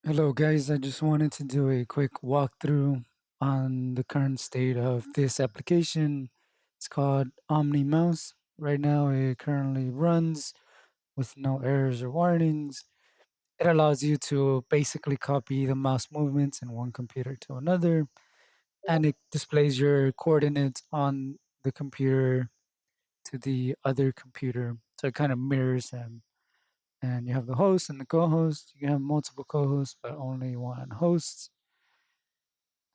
Hello, guys. I just wanted to do a quick walkthrough on the current state of this application. It's called Omni Mouse. Right now, it currently runs with no errors or warnings. It allows you to basically copy the mouse movements in one computer to another, and it displays your coordinates on the computer to the other computer. So it kind of mirrors them. And you have the host and the co-host. You can have multiple co-hosts, but only one host.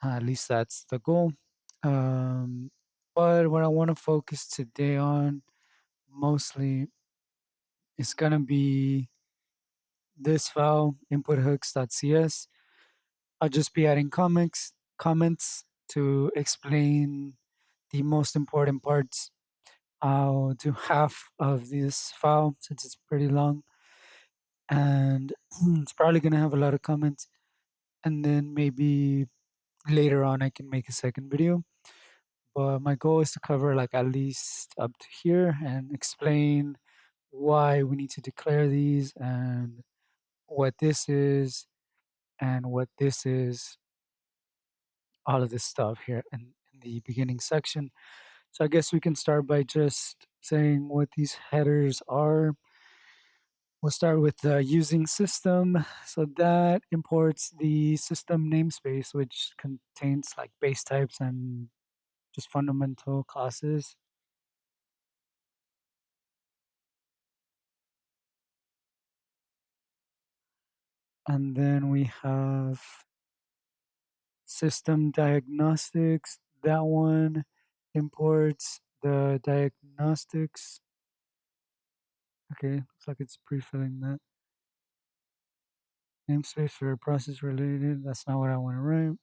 At least that's the goal. Um, but what I want to focus today on mostly is gonna be this file inputhooks.cs. I'll just be adding comments to explain the most important parts. I'll do half of this file since it's pretty long, and it's probably gonna have a lot of comments. And then maybe later on, I can make a second video. But my goal is to cover like at least up to here and explain why we need to declare these and what this is and what this is, all of this stuff here in the beginning section. So I guess we can start by just saying what these headers are. We'll start with the using system. So that imports the system namespace, which contains like base types and just fundamental classes. And then we have system diagnostics. That one imports the diagnostics. Okay, looks like it's pre-filling that. Namespace for process related. That's not what I want to write.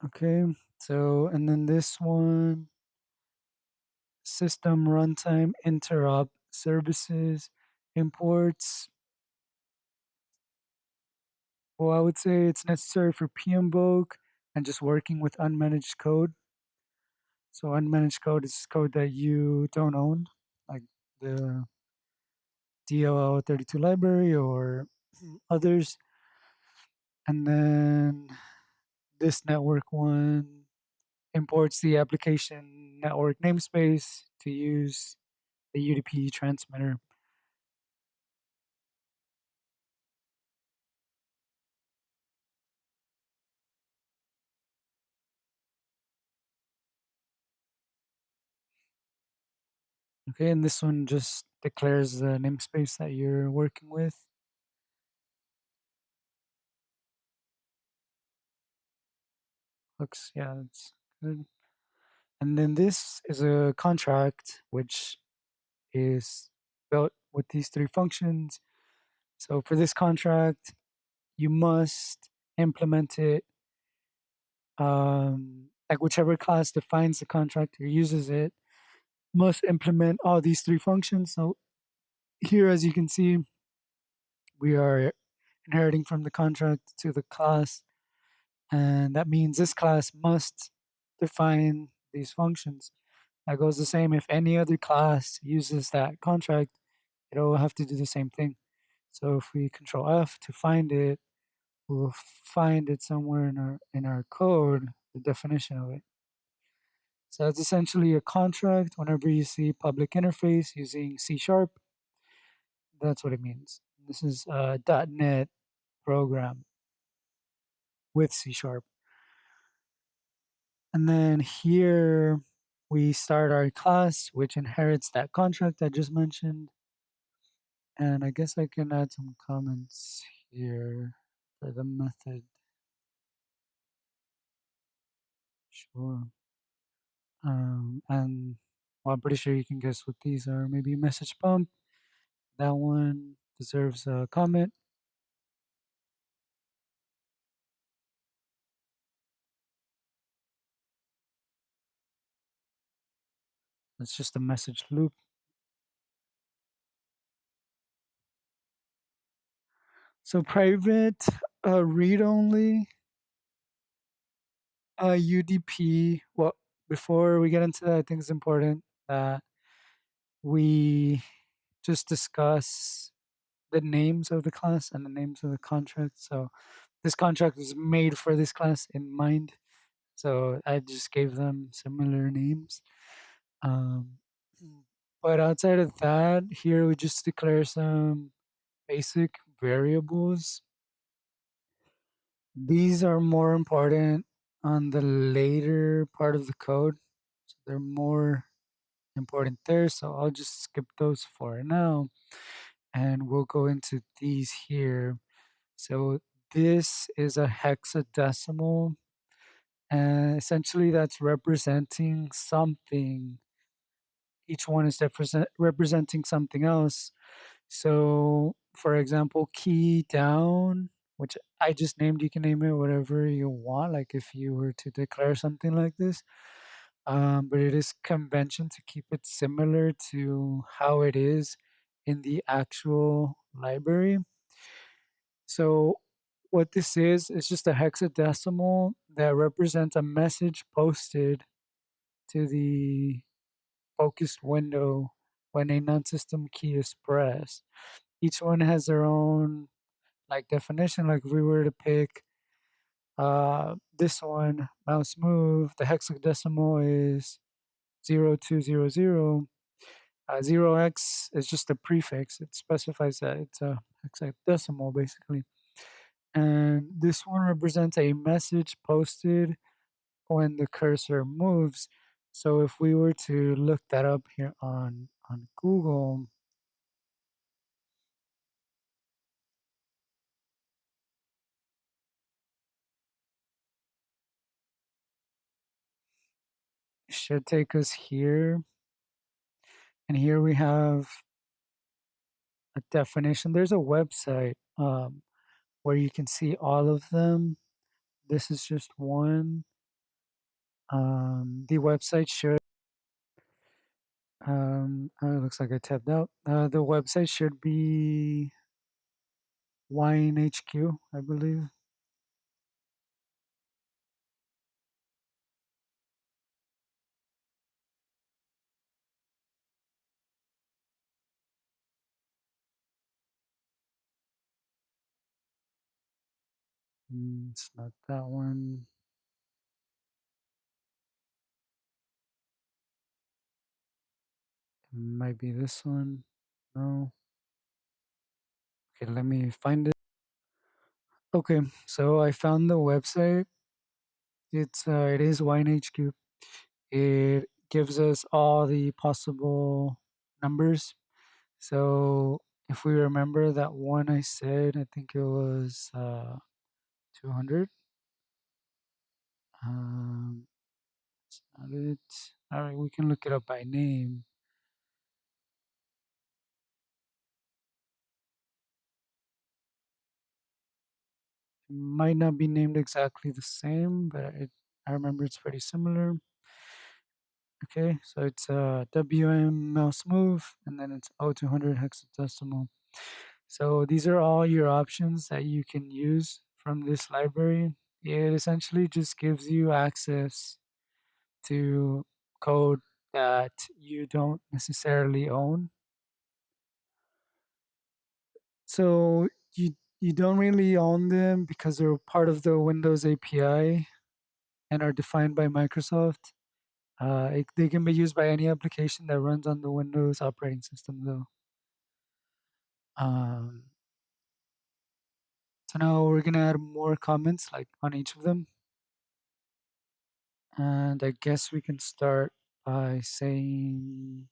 Okay, so and then this one, system runtime interop services imports. Well, I would say it's necessary for PMBOK and just working with unmanaged code. So unmanaged code is code that you don't own, like the DLL32 library or others. And then this network one imports the application network namespace to use the UDP transmitter. Okay, and this one just declares the namespace that you're working with. Looks, yeah, that's good. And then this is a contract which is built with these three functions. So for this contract, you must implement it, like whichever class defines the contract or uses it must implement all these three functions. So here, as you can see, we are inheriting from the contract to the class, and that means this class must define these functions. That goes the same if any other class uses that contract, it'll have to do the same thing. So if we control F to find it, we'll find it somewhere in our code, the definition of it. So it's essentially a contract. Whenever you see public interface using C sharp, that's what it means. This is a .NET program with C sharp. And then here we start our class, which inherits that contract I just mentioned. And I guess I can add some comments here for the method. Sure. And well, I'm pretty sure you can guess what these are. Maybe message pump. That one deserves a comment. It's just a message loop. So private read only. UDP. Well, before we get into that, I think it's important that we just discuss the names of the class and the names of the contract. So this contract was made for this class in mind. So I just gave them similar names. Um, but outside of that, here we just declare some basic variables. These are more important on the later part of the code. So they're more important there. So I'll just skip those for now and we'll go into these here. So this is a hexadecimal, and essentially that's representing something. Each one is representing something else. So, for example, key down, which I just named, you can name it whatever you want, like if you were to declare something like this. But it is convention to keep it similar to how it is in the actual library. So, what this is just a hexadecimal that represents a message posted to the focused window when a non-system key is pressed. Each one has their own like definition. Like if we were to pick this one, mouse move, the hexadecimal is 0200. 0x is just a prefix. It specifies that it's a hexadecimal basically. And this one represents a message posted when the cursor moves. So if we were to look that up here on Google, it should take us here. And here we have a definition. There's a website where you can see all of them. This is just one. The website should, it looks like I tabbed out. The website should be WineHQ, I believe. It's not that one. It might be this one. No. Okay, let me find it. Okay, so I found the website. It is WineHQ. It gives us all the possible numbers. So if we remember that one I said, I think it was 200. Um, it's not it. All right, we can look it up by name. It might not be named exactly the same, but I remember it's pretty similar. Okay, so it's WM mouse move, and then it's O200 hexadecimal. So these are all your options that you can use from this library. It essentially just gives you access to code that you don't necessarily own. So you don't really own them because they're part of the Windows API and are defined by Microsoft. They can be used by any application that runs on the Windows operating system, though. Um, so now we're gonna add more comments like on each of them, and I guess we can start by saying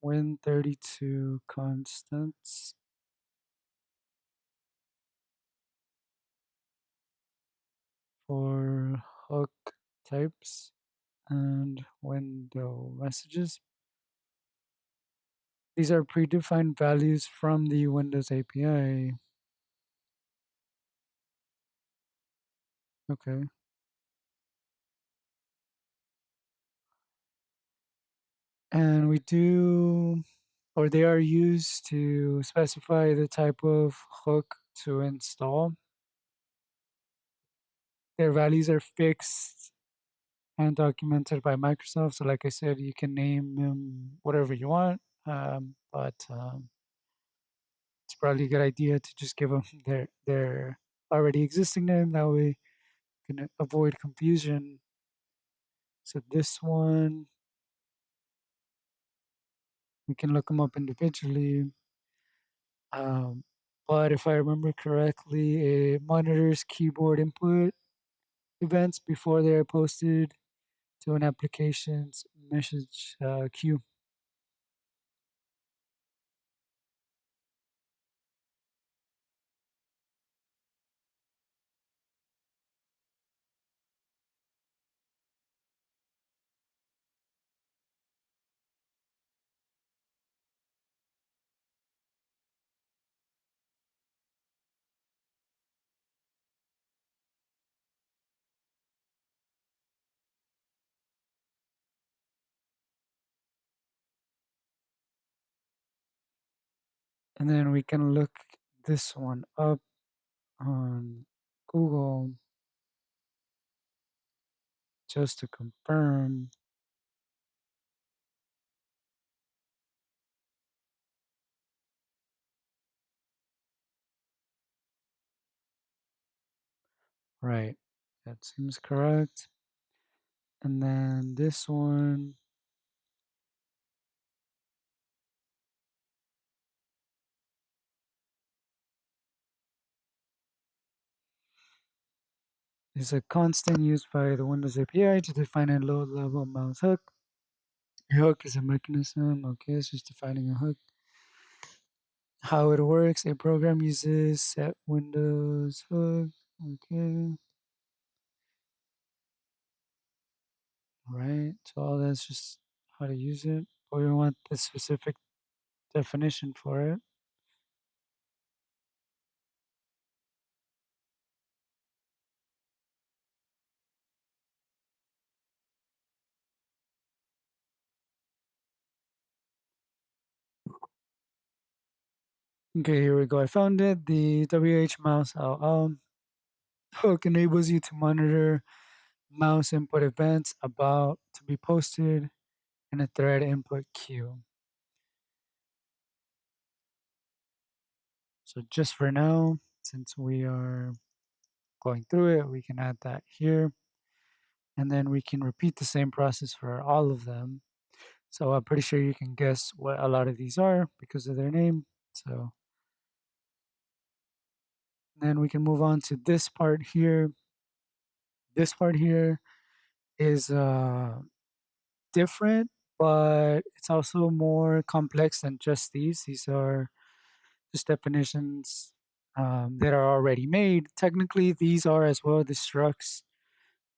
win32 constants for hook types and window messages. These are predefined values from the Windows API. Okay. And we do, or they are used to specify the type of hook to install. Their values are fixed and documented by Microsoft. So, like I said, you can name them whatever you want, but it's probably a good idea to just give them their already existing name. That way, you can avoid confusion. So this one, we can look them up individually. Um, but if I remember correctly, it monitors keyboard input events before they are posted to an application's message queue. And then we can look this one up on Google just to confirm. Right. That seems correct. And then this one is a constant used by the Windows API to define a low level mouse hook. A hook is a mechanism. Okay, it's just defining a hook. How it works, a program uses set Windows hook. Okay, right. So all that's just how to use it. But we want the specific definition for it. Okay, here we go. I found it. The WH mouse LL hook enables you to monitor mouse input events about to be posted in a thread input queue. So just for now, since we are going through it, we can add that here. And then we can repeat the same process for all of them. So I'm pretty sure you can guess what a lot of these are because of their name. So then we can move on to this part here. This part here is different, but it's also more complex than just these. These are just definitions that are already made. Technically, these are as well the structs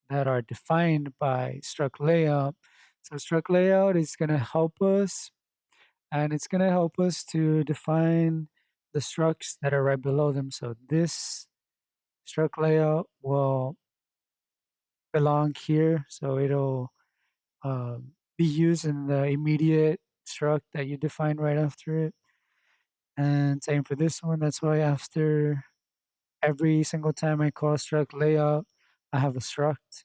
that are defined by struct layout. So struct layout is going to help us, and it's going to help us to define the structs that are right below them. So this struct layout will belong here. So it'll be used in the immediate struct that you define right after it. And same for this one. That's why after every single time I call struct layout, I have a struct.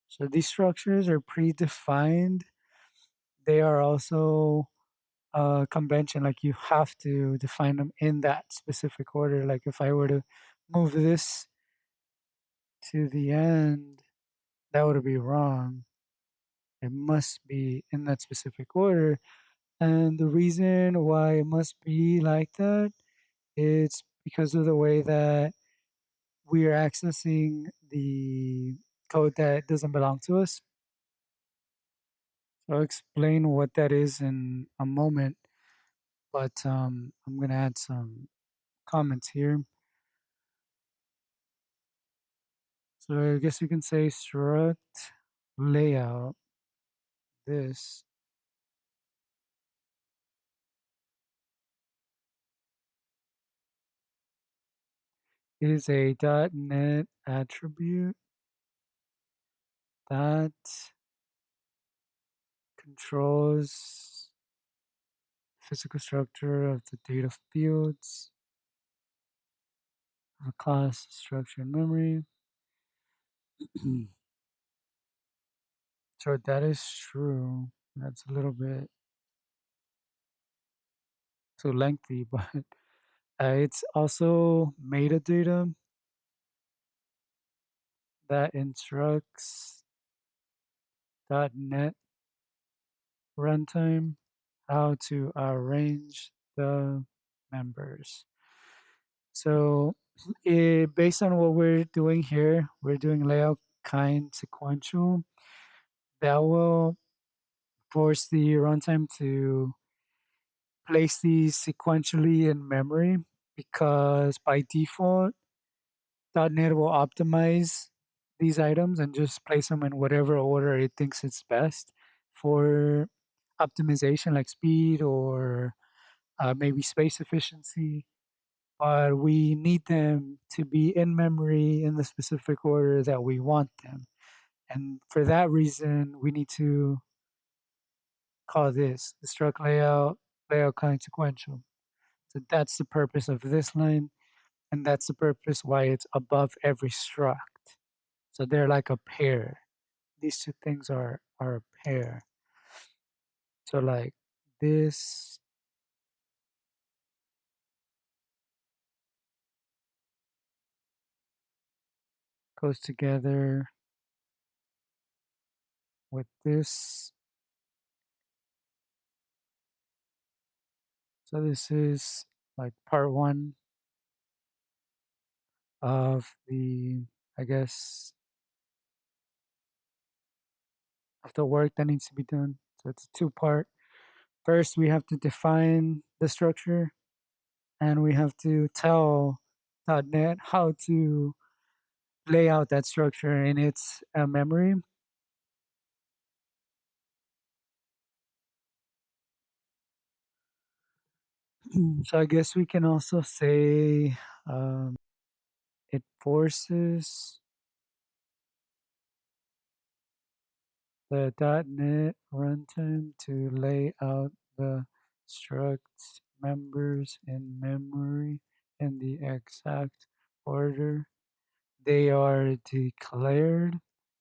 So these structures are predefined. They are also a convention, like you have to define them in that specific order. Like if I were to move this to the end, that would be wrong. It must be in that specific order. And the reason why it must be like that is because of the way that we are accessing the code that doesn't belong to us. So I'll explain what that is in a moment, but I'm going to add some comments here. So I guess you can say struct layout. This is a .NET attribute that controls physical structure of the data fields of a class structure and memory. So that is true. That's a little bit too lengthy, but it's also metadata that instructs .NET runtime how to arrange the members. So, based on what we're doing here, we're doing layout kind sequential. That will force the runtime to place these sequentially in memory because by default, .NET will optimize these items and just place them in whatever order it thinks it's best for optimization, like speed or maybe space efficiency. But we need them to be in memory in the specific order that we want them. And for that reason, we need to call this the struct layout kind sequential. So that's the purpose of this line, and that's the purpose why it's above every struct. So they're like a pair. These two things are a pair. So like this goes together with this. So this is like part one of the, I guess, of the work that needs to be done. So it's a two-part. First, we have to define the structure, and we have to tell .NET how to lay out that structure in its memory. So I guess we can also say it forces the .NET runtime to lay out the struct members in memory in the exact order they are declared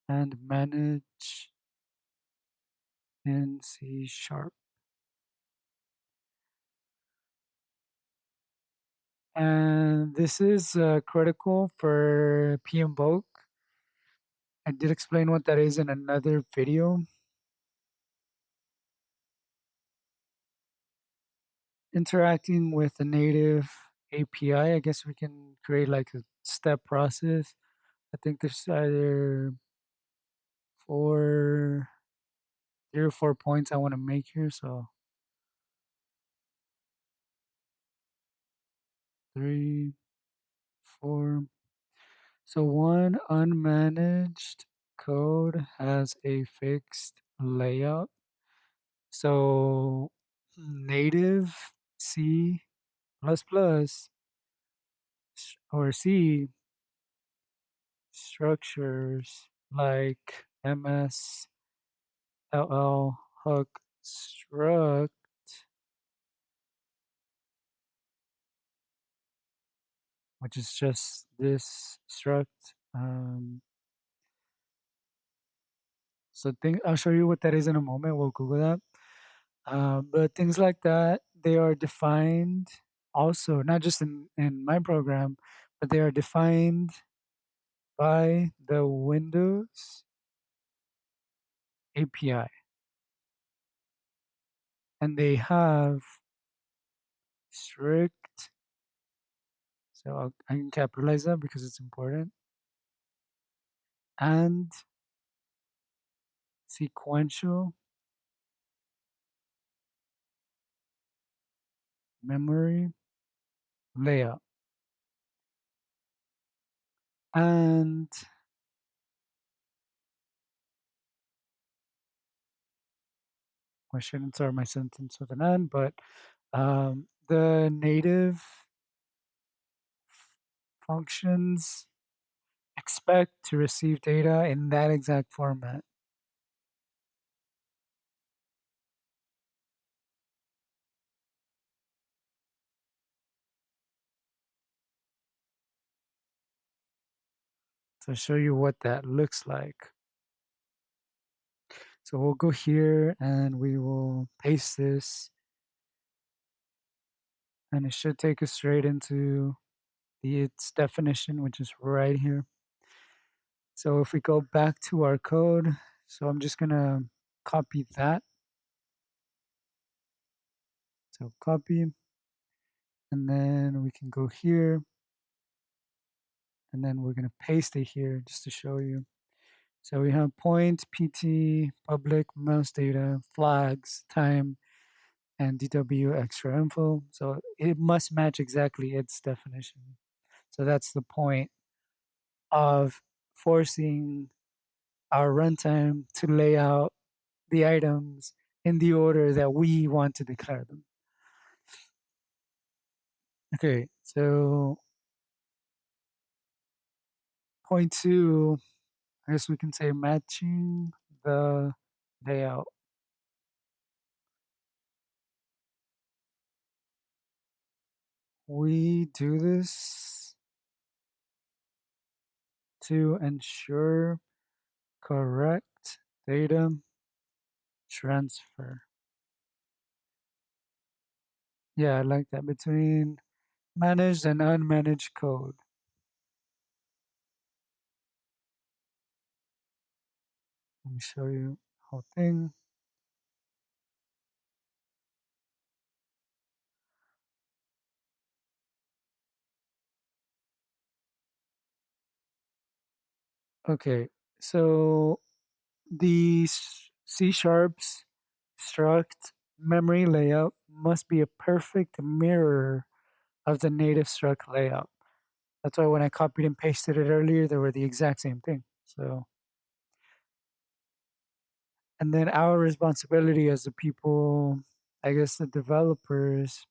and managed in C sharp. And this is critical for PMBOK. I did explain what that is in another video. Interacting with the native API, I guess we can create like a step process. I think there's either four, 3 or 4 points I want to make here. So 3, 4. So one unmanaged code has a fixed layout. So native C plus plus or C structures like MSLL hook struct, which is just this struct. I'll show you what that is in a moment. We'll Google that. But things like that, they are defined also, not just in my program, but they are defined by the Windows API. And they have strict, so I can capitalize that because it's important, and sequential memory layout. And I shouldn't start my sentence with an and, but the native functions expect to receive data in that exact format. So I'll show you what that looks like. So we'll go here and we will paste this, and it should take us straight into its definition, which is right here. So if we go back to our code, so I'm just gonna copy that. So copy, and then we can go here, and then we're gonna paste it here just to show you. So we have point, PT, public, mouse data, flags, time, and DW extra info. So it must match exactly its definition. So that's the point of forcing our runtime to lay out the items in the order that we want to declare them. Okay, so point two, I guess we can say matching the layout. We do this to ensure correct data transfer. Yeah, I like that, between managed and unmanaged code. Let me show you the whole thing. Okay, so the C sharp's struct memory layout must be a perfect mirror of the native struct layout. That's why when I copied and pasted it earlier, they were the exact same thing. So, and then our responsibility as the people, I guess the developers,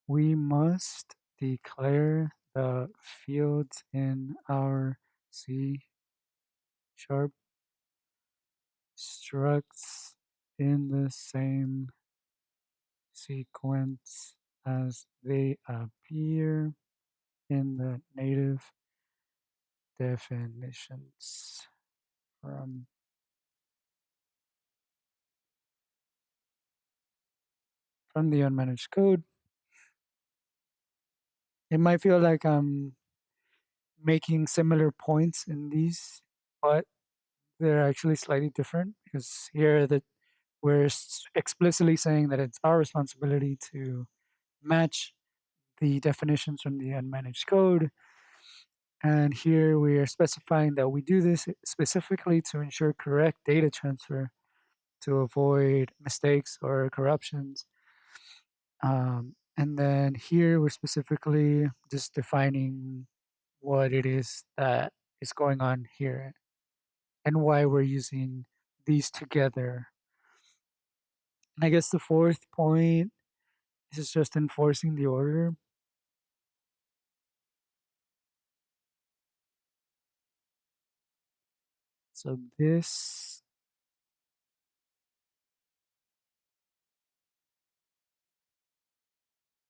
we must declare the fields in our C sharp structs in the same sequence as they appear in the native definitions from the unmanaged code. It might feel like I'm making similar points in these, but they're actually slightly different because here that we're explicitly saying that it's our responsibility to match the definitions from the unmanaged code. And here we are specifying that we do this specifically to ensure correct data transfer to avoid mistakes or corruptions. And then here we're specifically just defining what it is that is going on here and why we're using these together. And I guess the fourth point is just enforcing the order. So this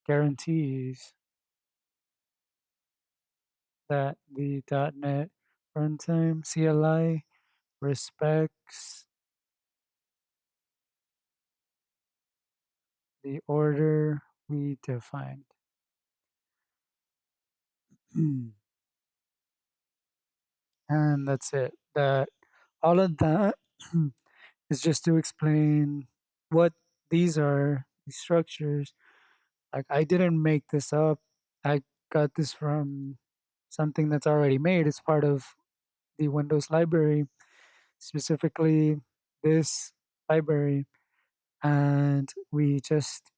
guarantees that the .NET runtime CLI respects the order we defined. And that's it. That all of that is just to explain what these are, these structures. Like I didn't make this up. I got this from something that's already made. It's part of the Windows library, specifically this library. And we just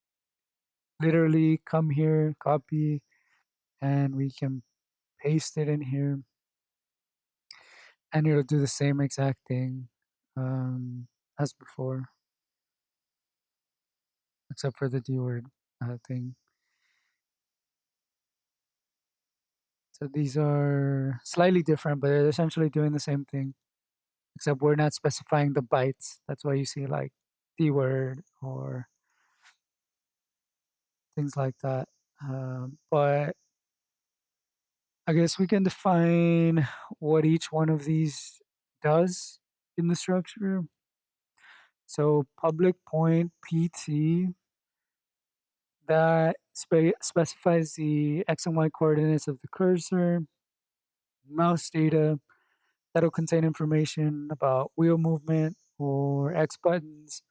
literally come here, copy, and we can paste it in here, and it'll do the same exact thing as before, except for the D word thing. So these are slightly different, but they're essentially doing the same thing. except we're not specifying the bytes. That's why you see like the word or things like that. But I guess we can define what each one of these does in the structure. So public point PT, that specifies the x and y coordinates of the cursor. Mouse data, that'll contain information about wheel movement or X buttons.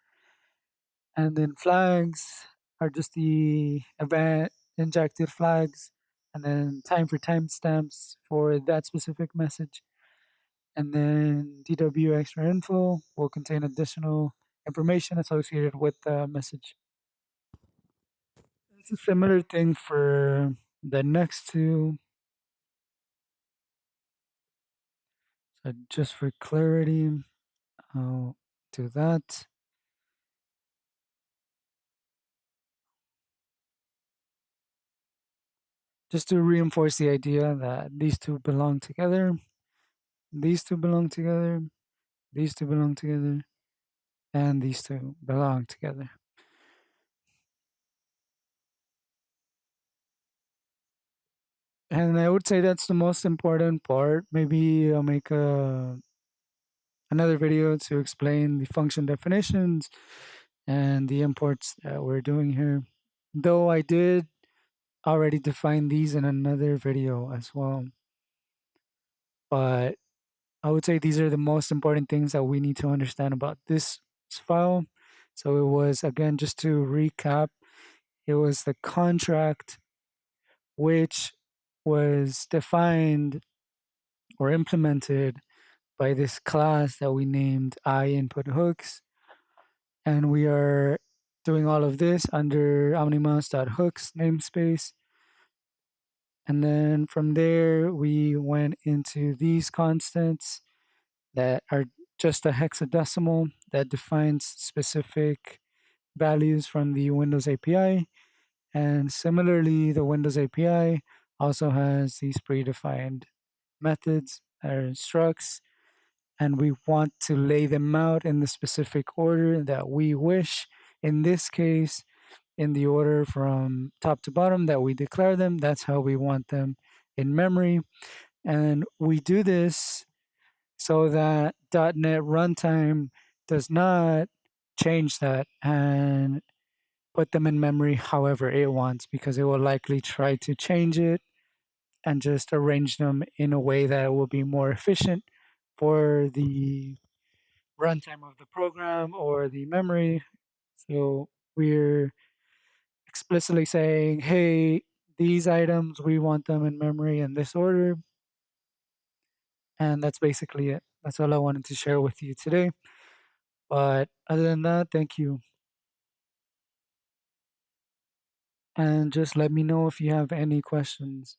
And then flags are just the event injected flags. And then time for timestamps for that specific message. And then DW extra info will contain additional information associated with the message. It's a similar thing for the next two. So just for clarity, I'll do that. Just to reinforce the idea that these two belong together, these two belong together, these two belong together, and these two belong together. And I would say that's the most important part. Maybe I'll make another video to explain the function definitions and the imports that we're doing here. Though I did already define these in another video as well. But I would say these are the most important things that we need to understand about this file. So it was, again, just to recap, it was the contract which was defined or implemented by this class that we named iInputHooks. And we are doing all of this under omnimouse.hooks namespace. And then from there, we went into these constants that are just a hexadecimal that defines specific values from the Windows API. And similarly, the Windows API also has these predefined methods or structs, and we want to lay them out in the specific order that we wish. In this case, in the order from top to bottom that we declare them, that's how we want them in memory. And we do this so that .NET Runtime does not change that and put them in memory however it wants, because it will likely try to change it and just arrange them in a way that will be more efficient for the runtime of the program or the memory. So we're explicitly saying, hey, these items, we want them in memory in this order. And that's basically it. That's all I wanted to share with you today. But other than that, thank you. And just let me know if you have any questions.